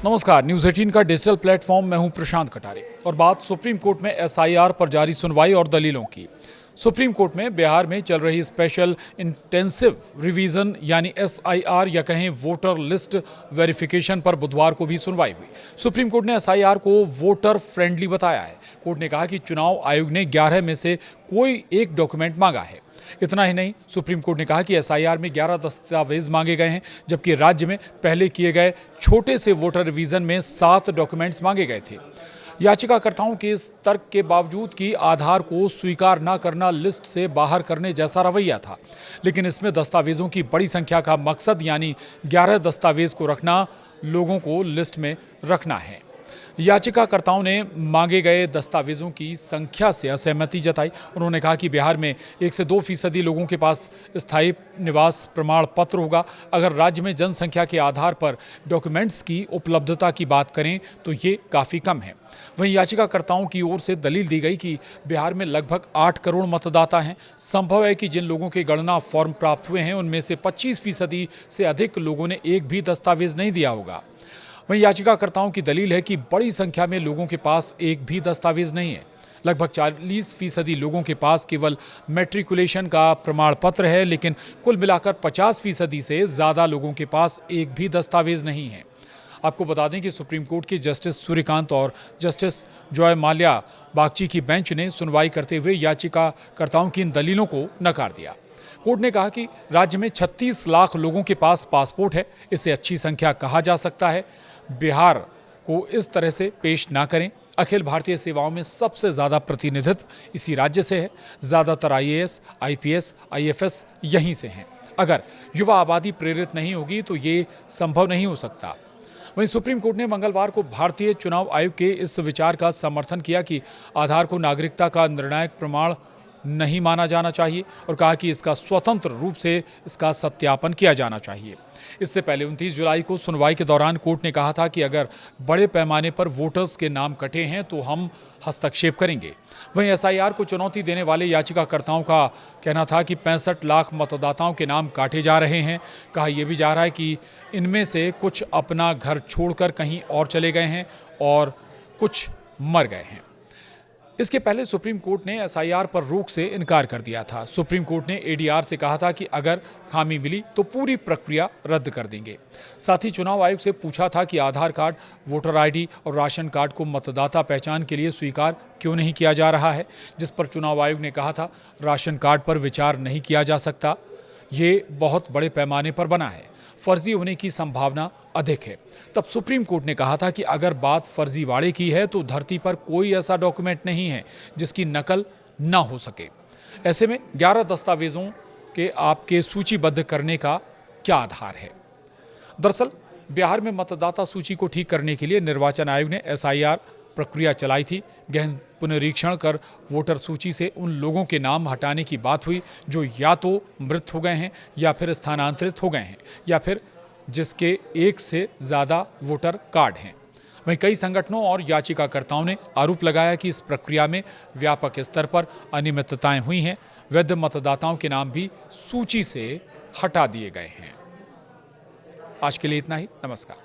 नमस्कार, न्यूज़ 18 का digital platform. मैं हूं प्रशांत कटारे और बात सुप्रीम कोर्ट में एसआईआर पर जारी सुनवाई और दलीलों की। सुप्रीम कोर्ट में बिहार में चल रही स्पेशल इंटेंसिव रिवीजन यानी एसआईआर या कहें वोटर लिस्ट वेरिफिकेशन पर बुधवार को भी सुनवाई हुई। सुप्रीम कोर्ट ने एसआईआर को वोटर फ्रेंडली बताया है। कोर्ट ने कहा कि चुनाव आयोग ने 11 में से कोई एक डॉक्यूमेंट मांगा है। इतना ही नहीं, सुप्रीम कोर्ट ने कहा कि एसआईआर में 11 दस्तावेज मांगे गए हैं, जबकि राज्य में पहले किए गए छोटे से वोटर रिवीजन में 7 डॉक्यूमेंट्स मांगे गए थे। याचिकाकर्ताओं के इस तर्क के बावजूद कि आधार को स्वीकार न करना लिस्ट से बाहर करने जैसा रवैया था, लेकिन इसमें दस्तावेजों की बड़ी संख्या का मकसद यानी 11 दस्तावेज को रखना, लोगों को लिस्ट में रखना है। याचिकाकर्ताओं ने मांगे गए दस्तावेजों की संख्या से असहमति जताई। उन्होंने कहा कि बिहार में 1 से 2% लोगों के पास स्थायी निवास प्रमाण पत्र होगा। अगर राज्य में जनसंख्या के आधार पर डॉक्यूमेंट्स की उपलब्धता की बात करें तो ये काफ़ी कम है। वहीं याचिकाकर्ताओं की ओर से दलील दी गई कि बिहार में लगभग 8 करोड़ मतदाता हैं। संभव है कि जिन लोगों के गणना फॉर्म प्राप्त हुए हैं उनमें से 25% से अधिक लोगों ने एक भी दस्तावेज नहीं दिया होगा। वहीं याचिकाकर्ताओं की दलील है कि बड़ी संख्या में लोगों के पास एक भी दस्तावेज नहीं है। लगभग 40% लोगों के पास केवल मैट्रिकुलेशन का प्रमाण पत्र है, लेकिन कुल मिलाकर 50% से ज़्यादा लोगों के पास एक भी दस्तावेज नहीं है। आपको बता दें कि सुप्रीम कोर्ट के जस्टिस सूर्यकांत और जस्टिस जॉय माल्या बागची की बेंच ने सुनवाई करते हुए याचिकाकर्ताओं की इन दलीलों को नकार दिया। कोर्ट ने कहा कि राज्य में 36 लाख लोगों के पास पासपोर्ट है। इसे अच्छी संख्या कहा जा सकता है। बिहार को इस तरह से पेश ना करें। अखिल भारतीय सेवाओं में सबसे ज़्यादा प्रतिनिधित्व इसी राज्य से है। ज़्यादातर आईएएस, आईपीएस, आईएफएस यहीं से हैं। अगर युवा आबादी प्रेरित नहीं होगी तो ये संभव नहीं हो सकता। वहीं सुप्रीम कोर्ट ने मंगलवार को भारतीय चुनाव आयोग के इस विचार का समर्थन किया कि आधार को नागरिकता का निर्णायक प्रमाण नहीं माना जाना चाहिए और कहा कि इसका स्वतंत्र रूप से इसका सत्यापन किया जाना चाहिए। इससे पहले 29 जुलाई को सुनवाई के दौरान कोर्ट ने कहा था कि अगर बड़े पैमाने पर वोटर्स के नाम कटे हैं तो हम हस्तक्षेप करेंगे। वहीं एसआईआर को चुनौती देने वाले याचिकाकर्ताओं का कहना था कि 65 लाख मतदाताओं के नाम काटे जा रहे हैं। कहा यह भी जा रहा है कि इनमें से कुछ अपना घर छोड़कर कहीं और चले गए हैं और कुछ मर गए हैं। इसके पहले सुप्रीम कोर्ट ने एसआईआर पर रोक से इनकार कर दिया था। सुप्रीम कोर्ट ने एडीआर से कहा था कि अगर खामी मिली तो पूरी प्रक्रिया रद्द कर देंगे। साथ ही चुनाव आयोग से पूछा था कि आधार कार्ड, वोटर आईडी और राशन कार्ड को मतदाता पहचान के लिए स्वीकार क्यों नहीं किया जा रहा है, जिस पर चुनाव आयोग ने कहा था राशन कार्ड पर विचार नहीं किया जा सकता, ये बहुत बड़े पैमाने पर बना है, फर्जी होने की संभावना अधिक है। तब सुप्रीम कोर्ट ने कहा था कि अगर बात फर्जीवाड़े की है तो धरती पर कोई ऐसा डॉक्यूमेंट नहीं है जिसकी नकल ना हो सके। ऐसे में 11 दस्तावेजों के आपके सूचीबद्ध करने का क्या आधार है? दरअसल बिहार में मतदाता सूची को ठीक करने के लिए निर्वाचन आयोग ने एसआईआर प्रक्रिया चलाई थी। गहन पुनरीक्षण कर वोटर सूची से उन लोगों के नाम हटाने की बात हुई जो या तो मृत हो गए हैं या फिर स्थानांतरित हो गए हैं या फिर जिसके एक से ज़्यादा वोटर कार्ड हैं। वहीं कई संगठनों और याचिकाकर्ताओं ने आरोप लगाया कि इस प्रक्रिया में व्यापक स्तर पर अनियमितताएं हुई हैं। वैध मतदाताओं के नाम भी सूची से हटा दिए गए हैं। आज के लिए इतना ही। नमस्कार।